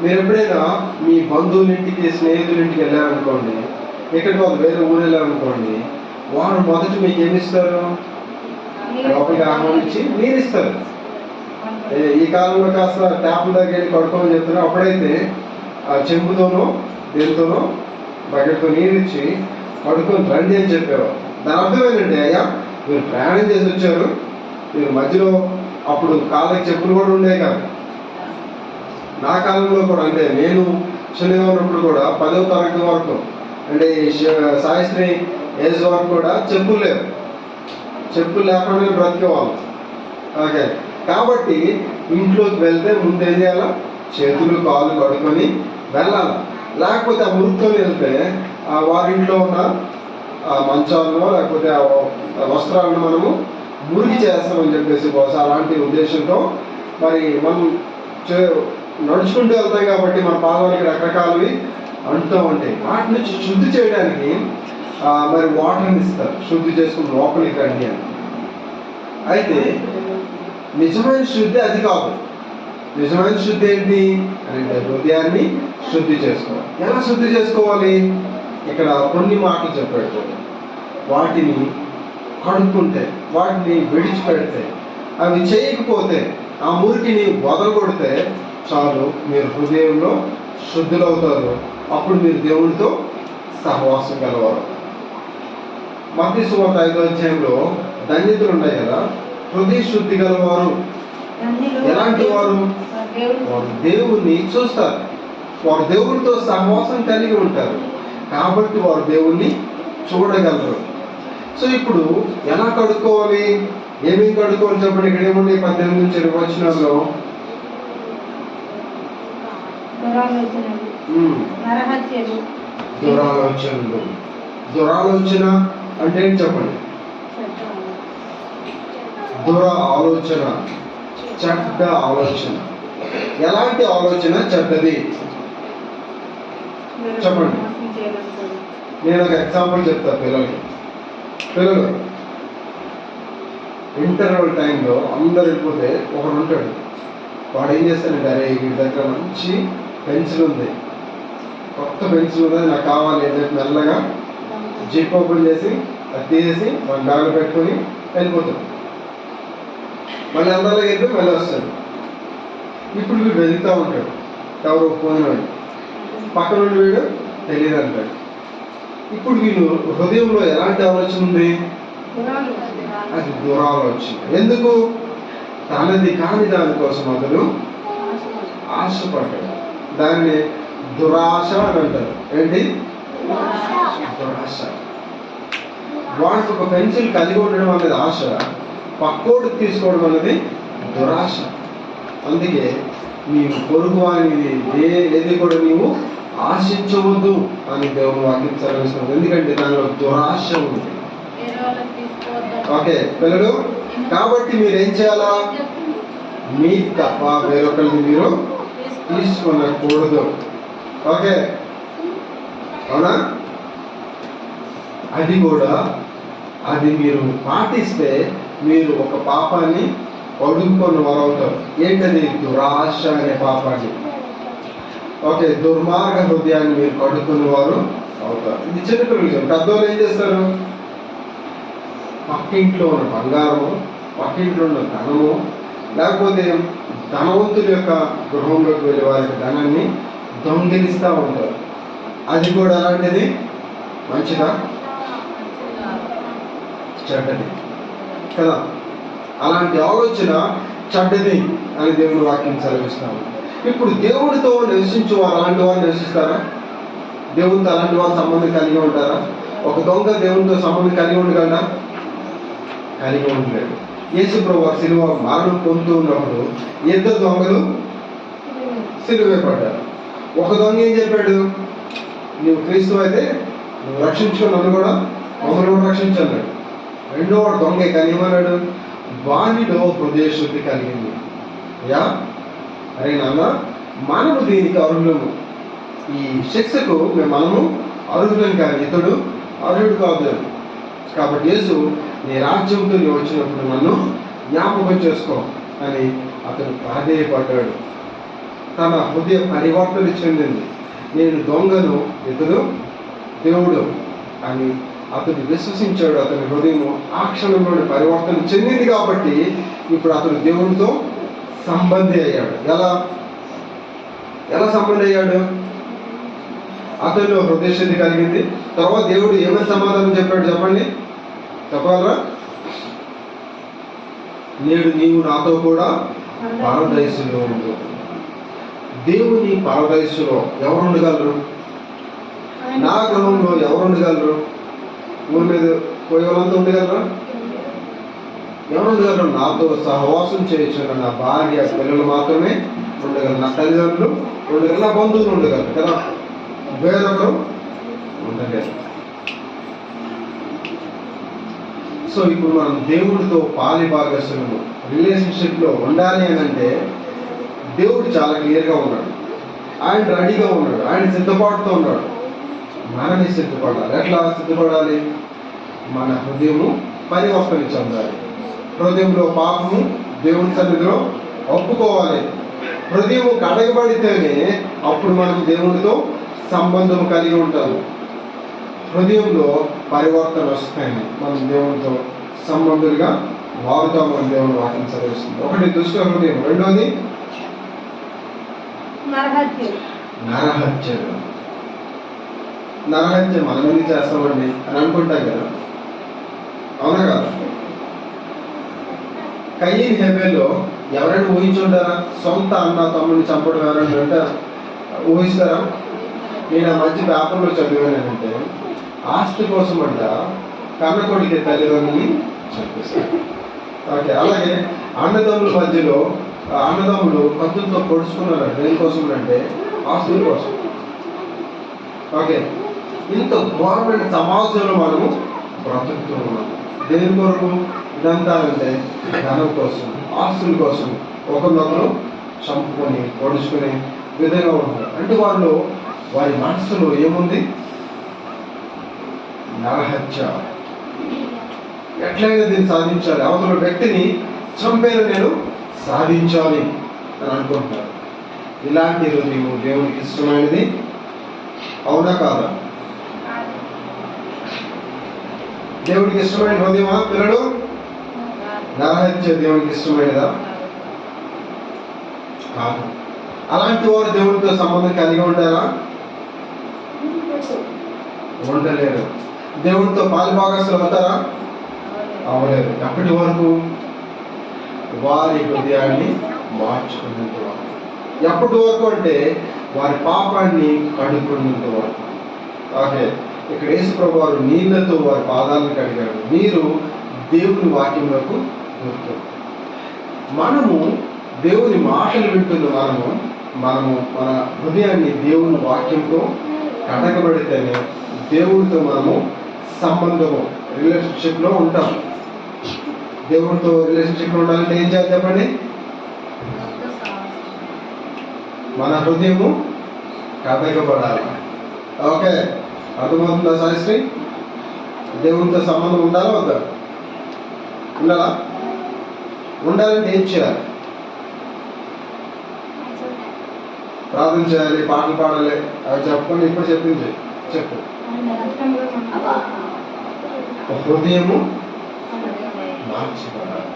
మీరు ఎప్పుడైనా మీ బంధువులింటికి స్నేహితులింటికి వెళ్ళారనుకోండి, ఎక్కడికి వాళ్ళు వేరే ఊరు వెళ్ళారనుకోండి, వారు మొదట మీకు ఏమిస్తారు? లోపలికి ఆహ్వానించి నీరు ఇస్తారు. ఈ కాలంలో కాస్త ట్యాప్ దగ్గర వెళ్ళి కడుక్కోమని చెప్తున్నారు. అప్పుడైతే ఆ చెంబుతోనో దేనితోనో బకెట్తో నీరు ఇచ్చి కడుక్కొని రండి అని చెప్పేవారు. దాని అర్థమేనండి, అయ్యా మీరు ప్రయాణం చేసి వచ్చారు, మీరు మధ్యలో అప్పుడు కాళ్ళకి చెప్పులు కూడా ఉండేవి కాదు. నా కాలంలో కూడా అంటే నేను చిన్నగా ఉన్నప్పుడు కూడా 10వ తరగతి వరకు అంటే సాయిశ్రీ ఏజ్ వరకు కూడా చెప్పులు లేవు. చెప్పులు లేకుండా బ్రతికేవాళ్ళం. ఓకే, కాబట్టి ఇంట్లోకి వెళ్తే ముందు ఏం చేయాలా? చేతులు కాళ్ళు కడుక్కొని వెళ్ళాలి. లేకపోతే ఆ మురుగుతో వెళ్తే వారింట్లో ఉన్న మంచాలను లేకపోతే ఆ వస్త్రాలను మనము మురికి చేస్తామని చెప్పేసి బహుశా అలాంటి ఉద్దేశంతో మరి మనం నడుచుకుంటూ వెళ్తాం కాబట్టి మన పాదాలకి రకరకాలవి అంటూ ఉంటాయి. వాటి నుంచి శుద్ధి చేయడానికి మరి వాటర్ని ఇస్తారు, శుద్ధి చేసుకుని లోపలికి రండి అని. అయితే నిజమైన శుద్ధి అది కాదు. నిజమైన శుద్ధి ఏంటి అంటే, హృదయాన్ని శుద్ధి చేసుకోవాలి. ఎలా శుద్ధి చేసుకోవాలి? ఇక్కడ కొన్ని మాటలు చెప్పాడు. వాటిని కడుక్కుంటే, వాటిని విడిచిపెడితే, అవి చేయకపోతే, ఆ మురికిని వదలగొడితే చాలు, మీరు హృదయంలో శుద్ధులవుతారు. అప్పుడు మీరు దేవుడితో సహవాసం గలవారు. మత్తయి సువార్త 5వ అధ్యాయంలో ధన్యతలు ఉన్నాయి కదా, హృదయ శుద్ధి గలవారు ఎలాంటి వారు? వారు దేవుణ్ణి చూస్తారు, వారు దేవుడితో సహవాసం కలిగి ఉంటారు, కాబట్టి వారు దేవుణ్ణి చూడగలరు. సో ఇప్పుడు ఎలా కడుక్కోవాలి, ఏమేమి కడుక్కోవాలి చెప్పండి. ఇక్కడ ఏముంది? 18 నుంచి 20 వచనాల్లో దురాలోచనలు. దురాలోచన అంటే ఏంటి చెప్పండి? దుర ఆలోచన, చెడ్డ ఆలోచన. ఎలాంటి ఆలోచన చెడ్డది చెప్పండి. నేను ఒక ఎగ్జాంపుల్ చెప్తా పిల్లలకి. పిల్లలు ఇంటర్వల్ టైంలో అందరు వెళ్ళిపోతే ఒకడు ఉంటాడు, వాడు ఏం చేస్తాడంటే, అరే వీడి దగ్గర మంచి పెన్సిల్ ఉంది, కొత్త పెన్సిల్ ఉంది, నాకు కావాలి అని చెప్పి మెల్లగా జిప్ ఓపెన్ చేసి అది తీసేసి మన బ్యాగ్లో పెట్టుకొని వెళ్ళిపోతాడు. మళ్ళీ అందరిలోకి వెళ్ళిపోయి మళ్ళీ వస్తాడు. ఇప్పుడు వీడు వెళ్తూ ఉంటాడు, ఎవరు పోయినాడు. పక్కన నుండి వీడు తెలియదు అంటాడు. ఇప్పుడు వీళ్ళు హృదయంలో ఎలాంటి ఆలోచన ఉంది? అది దురాలోచన. ఎందుకు? తనది కాని దానికోసం అతను ఆశపడ్డాడు. దాన్ని దురాశ అని అంటారు. ఏంటి? దురాశ. వాడికి ఒక పెన్సిల్ కలిగి ఉండడం అనేది ఆశ, పక్కోడు తీసుకోవడం అనేది దురాశ. అందుకే నీవు పొరుగు అనేది ఏది కూడా నీవు ఆశించవద్దు అని దేవుని వాక్యం సెలవిస్తుంది. ఎందుకంటే దానిలో దురాశ ఉంది. ఓకే పిల్లలు, కాబట్టి మీరు ఏం చేయాలా? మీకు తప్ప వేరొకరిని మీరు తీసుకునకూడదు. ఓకే, అవునా? అది కూడా అది మీరు పాటిస్తే మీరు ఒక పాపాన్ని అడుగుకొని వారవుతారు. ఏంటది? దురాశ అనే పాపాన్ని. ఓకే, దుర్మార్గ హృదయాన్ని మీరు కడుక్కుని వారు అవుతారు. ఇది చిన్నపిల్లలు. పెద్దవాళ్ళు ఏం చేస్తారు? పక్కింట్లో ఉన్న బంగారము, పక్కింట్లో ఉన్న ధనము, లేకపోతే ధనవంతుల యొక్క గృహంలోకి వెళ్ళే వారికి ధనాన్ని దొంగిలిస్తూ ఉంటారు. అది కూడా అలాంటిది మంచిదా? చెడ్డది కదా. అలాంటి ఆలోచన చెడ్డది అని దేవుని వాక్యం సెలవిస్తాము. ఇప్పుడు దేవుడితో నివసించు వారు అలాంటి వారు నివసిస్తారా? దేవుడితో అలాంటి వారు సంబంధం కలిగి ఉంటారా? ఒక దొంగ దేవుడితో సంబంధం కలిగి ఉండగలరా? కలిగి ఉండలేడు. యేసు ప్రభువు సిలువ మరణం పొందుతూ ఉన్నప్పుడు ఇద్దరు దొంగలు సిలువ పడ్డారు. ఒక దొంగ ఏం చెప్పాడు? నువ్వు క్రీస్తు అయితే నువ్వు రక్షించుకో, నన్ను కూడా మమ్మల్ని కూడా రక్షించన్నాడు. రెండో వాడు దొంగ కానీ ఏమన్నాడు? వానిలో హృదయ శుద్ధి కలిగింది. యా అరే నాన్న, మనము దీనికి అర్హులము, ఈ శిక్షకు మనము అర్హులం, కానీ ఇతడు అర్హుడు కాదు. కాబట్టి యేసు నీ రాజ్యంతో నీవు వచ్చినప్పుడు నన్ను జ్ఞాపకం చేసుకో అని అతను ప్రాధేయపడ్డాడు. తన హృదయ పరివర్తన చెందింది. నేను దొంగను, ఇతడు దేవుడు అని అతడు విశ్వసించాడు. అతని హృదయం ఆ క్షణంలోని పరివర్తన చెందింది. కాబట్టి ఇప్పుడు అతడు దేవుడితో సంబంధి అయ్యాడు. ఎలా సంబంధి అయ్యాడు? అతనిలో హృదయశుద్ధి కలిగింది. తర్వాత దేవుడు ఏమని సమాధానం చెప్పాడు చెప్పండి, చెప్పాలరా? నేడు నీవు నాతో కూడా పరదైసులో ఉండు. దేవుని పరదైసులో ఎవరు ఉండగలరు? నా గృహంలో ఎవరు ఉండగలరు? ఊరి మీద పోయే వాళ్ళంతా ఉండగలరా? ఎవరు ఉండగలరు? నాతో సహవాసం చేయొచ్చు నా భార్య పిల్లలు మాత్రమే ఉండగలరు, నా తల్లిదండ్రులు ఉండగలరు, నా బంధువులు ఉండగలరు కదా. వేరొకరు ఉండగలరు. సో ఇప్పుడు మనం దేవుడితో పాలి భాగస్వామ్యం రిలేషన్షిప్ లో ఉండాలి అని అంటే దేవుడు చాలా క్లియర్గా ఉన్నాడు. ఆయన రెడీగా ఉన్నాడు. ఆయన సిద్ధపాటుతో ఉన్నాడు. మనని సిద్ధపడాలి. ఎట్లా సిద్ధపడాలి? మన హృదయము పరివర్తన చెందాలి. హృదయంలో పాపము దేవుని సన్నిధిలో ఒప్పుకోవాలి. హృదయము కడగబడితేనే అప్పుడు మనం దేవునితో సంబంధం కలిగి ఉంటాము. హృదయంలో పరివర్తన వస్తాయని మనం దేవునితో సంబంధులుగా మారుతామని దేవుని వాక్యం చదివిస్తుంది. ఒకటి దుష్ట హృదయం, రెండోది నరహత్య. నరహత్య మనం ఎందుకు చేస్తామండి అని అనుకుంటాం కదా, అవునా కదా? కయీన్ హేబెల్లో ఎవరైనా ఊహించుంటారా? సొంత అన్న తమ్ముడిని చంపడం ఎవరైనా అంటే ఊహిస్తారా? నేను ఆ మంచి పేపర్లో చదివానంటే ఆస్తి కోసం అంట కన్న కొడుకు తల్లిదండ్రులని చంపేస్తారు. ఓకే, అలాగే అన్నదమ్ముల మధ్యలో అన్నదమ్ములు కత్తులతో పొడుచుకున్నారు. దేనికోసం అంటే ఆస్తుల కోసం. ఓకే, ఇంత ఘోరమైన సమాజంలో మనము బ్రతుకుతూ ఉన్నాం. దేని కొరకు? ఇదంతా అంటే ధనం కోసం, ఆస్తుల కోసం ఒకరినొకరు చంపుకొని పొడుచుకునే విధంగా ఉంటారు. అంటే వాళ్ళు వారి మనసులో ఏముంది? నరహత్య. ఎట్లయినా దీన్ని సాధించాలి, అవతల వ్యక్తిని చంపేను నేను సాధించాలి అని అనుకుంటున్నారు. ఇలాంటి హృదయం దేవునికి ఇష్టమైనది అవునా కాదా? దేవుడికి ఇష్టమైన హృదయమా పిల్లలు? నరహత్య దేవునికి ఇష్టమైనదా? కాదు. అలాంటి వారు దేవుడితో సంబంధం కలిగి ఉంటారా? ఉండలేరు. దేవునితో పాలుభాగస్తులు అవుతారా? అవలేరు. ఎప్పటి వరకు? వారి హృదయాన్ని మార్చుకునేంత వరకు. ఎప్పటి వరకు అంటే వారి పాపాన్ని కడుక్కునేంత వరకు. ఓకే, ఇక్కడ యేసుప్రభు వారు నీళ్లతో వారి పాదాలను కడిగారు. మీరు దేవుని వాక్యంలోకి దూరుతారు. మనము దేవుని మాటలు వింటున్న మనము మన హృదయాన్ని దేవుని వాక్యంతో కడగబడితేనే దేవుడితో మనము సంబంధము రిలేషన్షిప్లో ఉంటాం. దేవుడితో రిలేషన్షిప్లో ఉండాలంటే ఏం చేయాలి చెప్పండి? మన హృదయము కడగబడాలి. ఓకే, అర్థమవుతుందా సాయిశ్రీ? దేవుడితో సంబంధం ఉండాలా వద్దా? ఉండాలా? ఉండాలంటే ఏం చేయాలి? ప్రార్థన చేయాలి, పాటలు పాడాలి. అవి చెప్పుకొని ఇప్పుడు చెప్పింది చెప్పు. హృదయము మార్చిపడాలి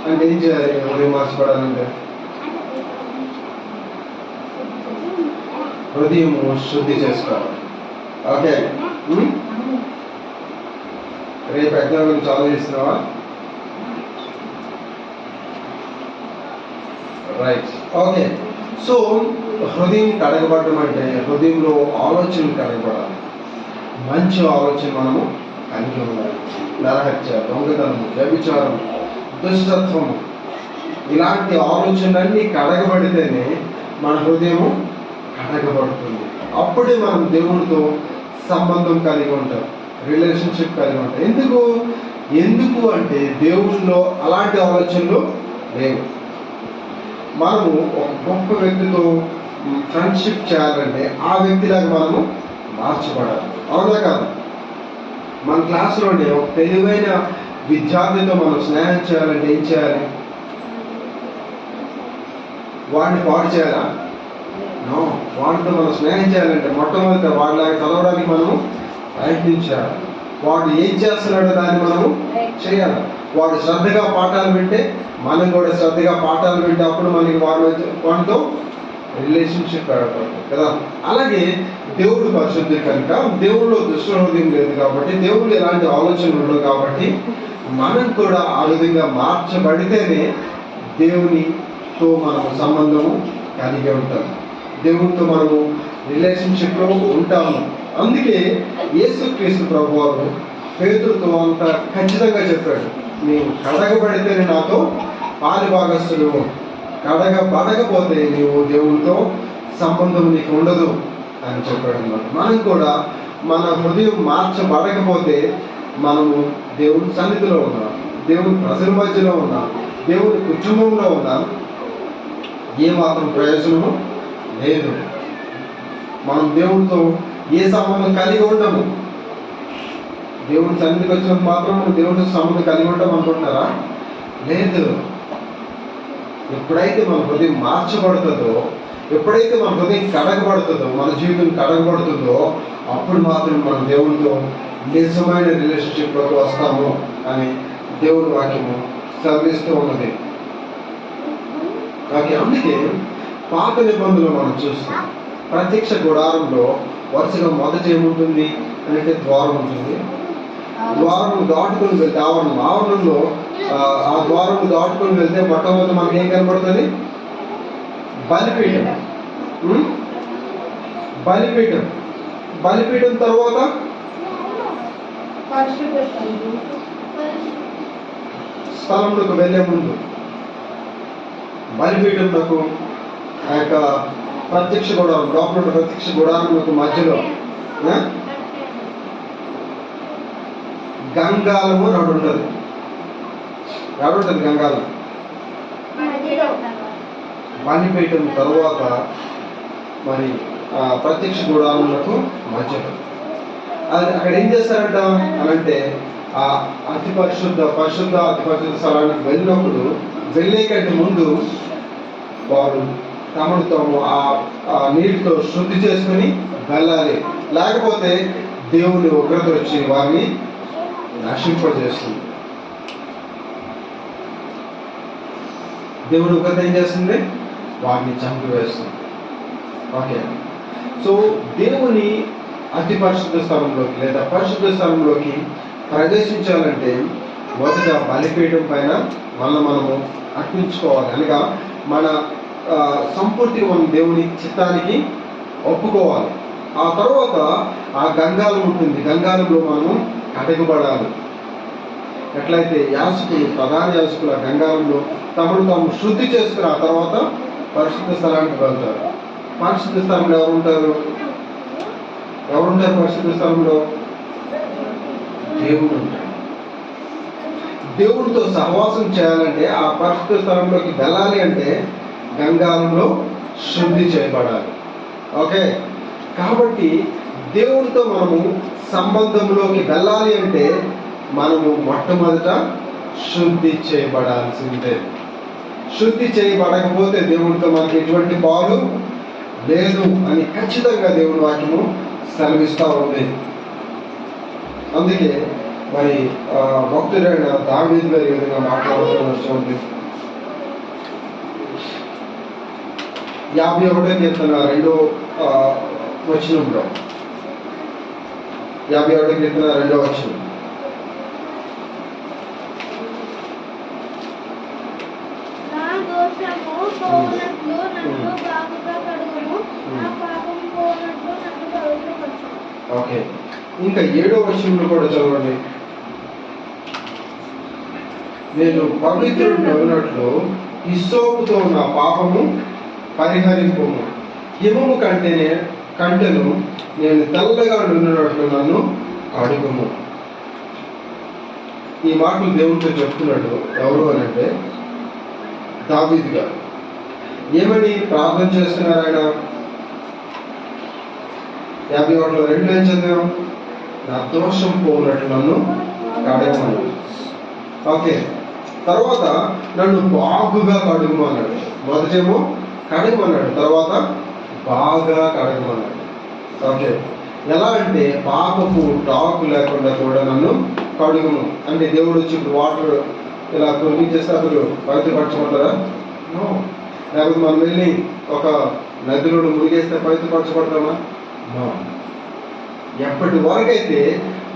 అంటే ఏం చేయాలి? హృదయం మార్చిపడాలంటే హృదయము శుద్ధి చేసుకోవాలి. ఓకే, రేపు ఎగ్జామ్ గురించి ఆలోచిస్తున్నావా? రైట్. ఓకే, సో హృదయం కడగబడటం అంటే హృదయంలో ఆలోచనలు కడగబడాలి. మంచి ఆలోచన మనము కలిగి ఉండాలి. నరహత్య, దొంగతనము, వ్యభిచారం, దుష్టత్వము ఇలాంటి ఆలోచనలన్నీ కడగబడితేనే మన హృదయము కడగబడుతుంది. అప్పుడే మనం దేవునితో సంబంధం కలిగి ఉంటాం, రిలేషన్షిప్ కలిగి ఉంటాం. ఎందుకు అంటే దేవునిలో అలాంటి ఆలోచనలు లేవు. మనము ఒక గొప్ప వ్యక్తితో ఫ్రెండ్షిప్ చేయాలంటే ఆ వ్యక్తిలాగా మనము మార్చబడాలి. అవునా కాదు? మన క్లాసులోనే ఒక తెలివైన విద్యార్థితో మనం స్నేహం చేయాలంటే ఏం చేయాలి? వాడిని పాడు చేయాలా? నో. వాడితో మనం స్నేహం చేయాలంటే మొట్టమొదటి వాడిలాగా చదవడానికి మనము ప్రయత్నించాలి. వాడు ఏం చేస్తున్నాడో దాన్ని మనము చేయాలి. వాడు శ్రద్ధగా పాఠాలు వింటే మనం కూడా శ్రద్ధగా పాఠాలు వింటే అప్పుడు మనకి వాడితో రిలేషన్షిప్ ఏర్పడుతుంది కదా. అలాగే దేవుడు పరిశుద్ధి కనుక దేవుడిలో దుష్ట హృదయం లేదు కాబట్టి దేవుడు ఎలాంటి ఆలోచనలు ఉండవు కాబట్టి మనం కూడా ఆ విధంగా మార్చబడితేనే దేవునితో మనము సంబంధము కలిగి ఉంటాం, దేవునితో మనము రిలేషన్షిప్లో ఉంటాము. అందుకే యేసుక్రీస్తు ప్రభువారు పేతురుతో అంత ఖచ్చితంగా చెప్పాడు, నీవు కడగబడితేనే నాతో పాలుభాగస్తులు, కడగబడకపోతే నీవు దేవునితో సంబంధం నీకు ఉండదు అని చెప్పాడు అన్నమాట. మనం కూడా మన హృదయం మార్చబడకపోతే మనము దేవుని సన్నిధిలో ఉన్నాం, దేవుని ప్రజల మధ్యలో ఉన్నాం, దేవుని కుటుంబంలో ఉన్నాం, ఏమాత్రం ప్రయోజనము లేదు. మనం దేవునితో ఏ సంబంధం కలిగి ఉండము. దేవుని సన్నిధికి వచ్చినంత మాత్రం మనం దేవునితో సంబంధం కలిగి ఉంటాం అనుకుంటున్నారా? లేదు. ఎప్పుడైతే మన హృదయం మార్చబడుతుందో, ఎప్పుడైతే మన హృదయం కడగబడుతుందో, మన జీవితం కడగబడుతుందో అప్పుడు మాత్రం మనం దేవునితో నిజమైన రిలేషన్షిప్లోకి వస్తాము అని దేవుని వాక్యము సెలవిస్తూ ఉన్నది. అందుకే పాత నిబంధనలు మనం చూస్తాం. ప్రత్యక్ష గుడారంలో వరుసగా మొదటి ఏముంటుంది అంటే ద్వారం ఉంటుంది. ద్వారం దాటుకొని వెళ్తే ఆవరణంలో ఆ ద్వారం దాటుకొని వెళ్తే మొట్టమొదటి మనకి ఏం కనబడుతుంది? బలిపీఠం. బలిపీఠం బలిపీఠం తర్వాత స్థలంలోకి వెళ్ళే ముందు బలిపీఠంలో ఆ యొక్క ప్రత్యక్ష గుడారం, లోపల ప్రత్యక్ష గుడారం మధ్యలో గంగాలము రెండు ఉంటుంది. ఎవరుంటుంది గంగాలం? బలిపీఠం తర్వాత మరి ప్రత్యక్ష గుడారములకు మధ్యలో అది అక్కడ ఏం చేస్తారంట అనంటే ఆ అతి పరిశుద్ధ అతి పరిశుద్ధ స్థలానికి వెళ్ళినప్పుడు వెళ్ళే కంటే ముందు వారు తమను తాము ఆ నీటితో శుద్ధి చేసుకుని వెళ్ళాలి. లేకపోతే దేవుని ఉగ్రత వచ్చి వారిని నశింపజేస్తుంది. దేవుని ఉగ్రత ఏం చేస్తుంది? వారిని చంపివేస్తుంది. ఓకే, సో దేవుని అతి పరిశుద్ధ స్థలంలోకి లేదా పరిశుద్ధ స్థలంలోకి ప్రవేశించాలంటే మొదట బలిపీఠం పైన మనము అర్పించుకోవాలి. అనగా మన సంపూర్తిగా మనం దేవుని చిత్తానికి ఒప్పుకోవాలి. ఆ తర్వాత ఆ గంగాలం ఉంటుంది, గంగాలంలో మనము కడగబడాలి. ఎట్లయితే యాజకులు, ప్రధాన యాజకులు ఆ గంగాలంలో తమను తాము శుద్ధి చేసుకుని ఆ తర్వాత పరిశుద్ధ స్థలానికి వెళ్తారు. పరిశుద్ధ స్థలంలో ఎవరుంటారు? పరిశుద్ధ స్థలంలో దేవుడు ఉంటాడు. దేవుడితో సహవాసం చేయాలంటే ఆ పరిశుద్ధ స్థలంలోకి వెళ్ళాలి అంటే గంగాలంలో శుద్ధి చేయబడాలి. ఓకే, కాబట్టి దేవుడితో మనము సంబంధంలోకి వెళ్ళాలి అంటే మనము మొట్టమొదట శుద్ధి చేయబడాల్సిందే. శుద్ధి చేయబడకపోతే దేవుడితో మనకి ఎటువంటి పాలు లేదు అని ఖచ్చితంగా దేవుడి వాక్యము సెలవిస్తూ ఉంది. అందుకే మరి భక్తుడైన దావీదు గారు ఈ విధంగా మాట్లాడుతున్నటువంటి 51వ కీర్తన 2వ వచనంలో 51వ కీర్తన 2వ వచనం. ఓకే, ఇంకా 7వ వచనంలో కూడా చదవండి. నేను పవిత్రుడిని అవునట్లు హిస్సోపుతో నా పాపము పరిహరింపుము, హిమము కంటెను నేను తెల్లగా నుండినట్లు నన్ను కడుగుము. ఈ మాటలు దేవుడితో చెప్తున్నాడు. ఎవరు అని అంటే దావీదు గారు. ఏమని ప్రార్థన చేస్తున్నారు ఆయన? 51:2 ఏం చదివాం? నా దోషం పోనట్లు నన్ను కడగమని. ఓకే, తర్వాత నన్ను బాగుగా కడుగుమన్నాడు. మొదటేమో కడగమన్నాడు, తర్వాత బాగా కడగమన్నాడు. ఓకే, ఎలా అంటే పాపపు టాకు లేకుండా కూడా నన్ను కడుగుము అంటే దేవుడు వచ్చి వాటర్ ఇలా తొలగించేస్తే అసలు పవిత్రపరచబడతారా? లేకపోతే మనం వెళ్ళి ఒక నదిలో మునిగేస్తే పవిత్రపరచబడతామా? ఎప్పటి వరకైతే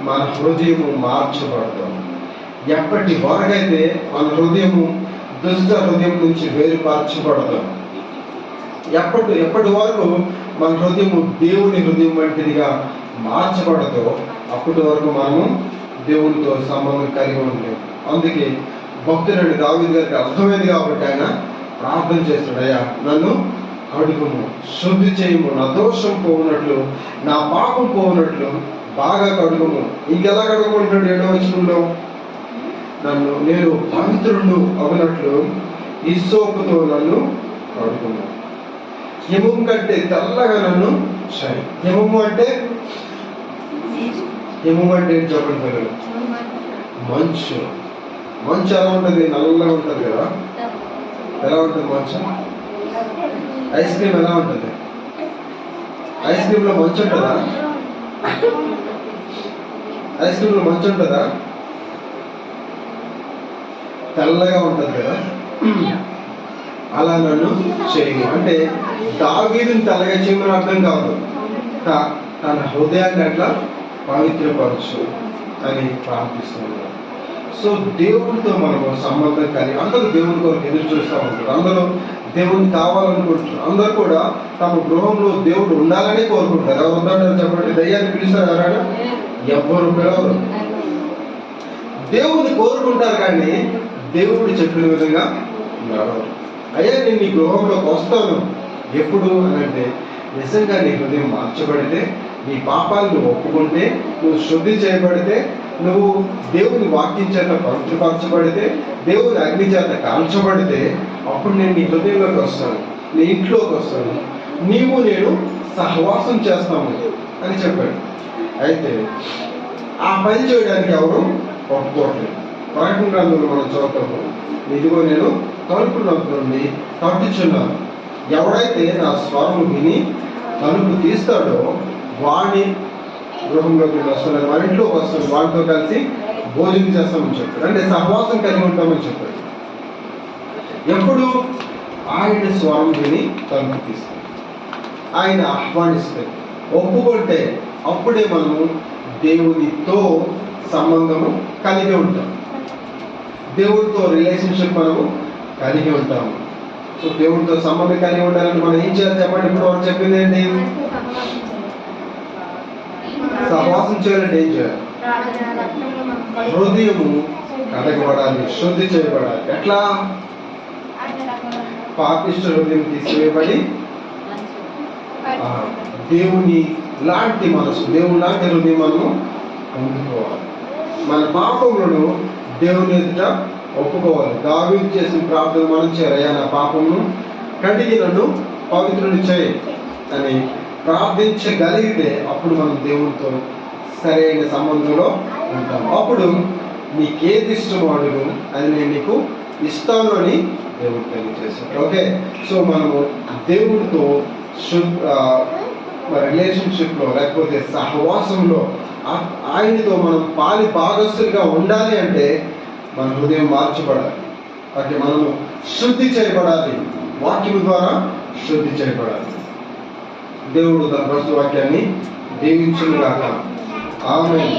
మన హృదయము మార్చబడతాం, ఎప్పటి వరకైతే మన హృదయము దుష్ట హృదయం నుంచి వేరుపరచబడతాం, ఎప్పటి వరకు మన హృదయము దేవుని హృదయం వంటిదిగా మార్చబడదో అప్పటి వరకు మనము దేవునితో సంబంధం కలిగి ఉండలేము. అందుకే భక్తుడైన దావీదు గారికి అర్థమైంది కాబట్టి ఆయన ప్రార్థన చేస్తాడు, అయ్యా నన్ను కడుగుము, శుద్ధి చేయము, నా దోషం పోవునట్లు, నా పాపం పోవునట్లు బాగా కడుగుము. ఇంకెలా కడుగుమంటాడు? 7వ వచనంలో నేను పవిత్రుడు అవునట్లు హిస్సోపుతో నన్ను కడుగుము, హిమము కంటే తెల్లగా నన్ను చేయి. హిమము అంటే ఏం చెప్పండి పిల్లలు? మంచు. మంచు ఎలా ఉంటుంది? నల్లగా ఉంటుంది కదా. ఎలా ఉంటుంది మంచు? ఐస్ క్రీమ్ ఎలా ఉంటుంది? ఐస్ క్రీమ్లో మంచు ఉంటుందా? ఐస్ క్రీమ్లో మంచు ఉంటుందా? తెల్లగా ఉంటుంది కదా. అలా నన్ను చేయు అంటే దావీదుని తెల్లగా చేయమని అర్థం కాదు, తన హృదయాన్ని అట్లా పవిత్రపరచు అని ప్రార్థిస్తున్నారు. సో దేవుడితో మనము సంబంధం కలిగి అందరూ దేవుడి కొరకు ఎదురు చూస్తూ ఉంటారు, అందరూ దేవుడిని కావాలనుకుంటున్నారు, అందరూ కూడా తమ గృహంలో దేవుడు ఉండాలని కోరుకుంటారు. ఎవరు ఉందంటారు చెప్పండి? దయ్యాన్ని పిలుస్తారు ఎవరైనా? ఎవ్వరు పిలవరు. దేవుడిని కోరుకుంటారు కానీ దేవుడు చెప్పిన విధంగా నడవరు. అయ్యా నేను నీ గృహంలోకి వస్తాను ఎప్పుడు అని అంటే నిజంగా నీ హృదయం మార్చబడితే, నీ పాపాలను ఒప్పుకుంటే, నువ్వు శుద్ధి చేయబడితే, నువ్వు దేవుని వాక్యం చేత పవిత్రపరచబడితే, దేవుని అగ్ని చేత కాల్చబడితే అప్పుడు నేను నీ హృదయంలోకి వస్తాను, నీ ఇంట్లోకి వస్తాను, నీవు నేను సహవాసం చేస్తాము అని చెప్పాడు. అయితే ఆ పని చేయడానికి ఎవరు ఒప్పుకోవట్లేదు. ప్రకటన గ్రంథంలో మనం చదువుతాము, ఇదిగో నేను తలుపు నుండి తట్టుచున్నాను, ఎవడైతే నా స్వరము విని తలుపు తీస్తాడో వాడిని గృహంలోకి వస్తున్నాడు, వాడి ఇంట్లోకి వస్తాడు, వాడితో కలిసి భోజనం చేస్తామని చెప్పాడు. అంటే సహవాసం కలిగి ఉంటామని చెప్పాడు. ఎప్పుడు ఆయన స్వరం విని తలుపు తీస్తాడు. ఆయన ఆహ్వానిస్తే, ఒప్పుకుంటే అప్పుడే మనము దేవునితో సంబంధము కలిగి ఉంటాం, దేవుడితో రిలేషన్షిప్ మనము కలిగి ఉంటాము. సో దేవుడితో సంబంధం కలిగి ఉండాలని మనం ఏం చేయాలి చెప్పండి? ఇప్పుడు మనం చెప్పింది ఏంటి? సహవాసం చేయాలంటే ఏం చేయాలి? హృదయము కడగబడాలి, శుద్ధి చేయబడాలి. ఎట్లా? పాపిష్ట హృదయం తీసివేయబడి దేవుని లాంటి మనసు, దేవుని లాంటి హృదయం మనము పొందుకోవాలి. మన పాపములను దేవుని ఎదుట ఒప్పుకోవాలి. దావీదు చేసిన ప్రార్థన మనం చేయాలి, నా పాపమును కడిగి నన్ను పవిత్రుని చేయి అని ప్రార్థించగలిగితే అప్పుడు మనం దేవునితో సరైన సంబంధంలో ఉంటాం. అప్పుడు నీకేది ఇష్టమో అడుగు, అది నేను నీకు ఇస్తాను అని దేవుడు తెలియజేశాడు. ఓకే, సో మనము దేవుడితో రిలేషన్షిప్లో లేకపోతే సహవాసంలో ఆయనతో మనం పాలి భాగస్తులుగా ఉండాలి అంటే మన హృదయం మార్చబడాలి. ఓకే, మనము శుద్ధి చేయబడాలి, వాక్యం ద్వారా శుద్ధి చేయబడాలి. దేవుడు తన పరిశుద్ధ వాక్యాన్ని దీవించును గాక. ఆమేన్.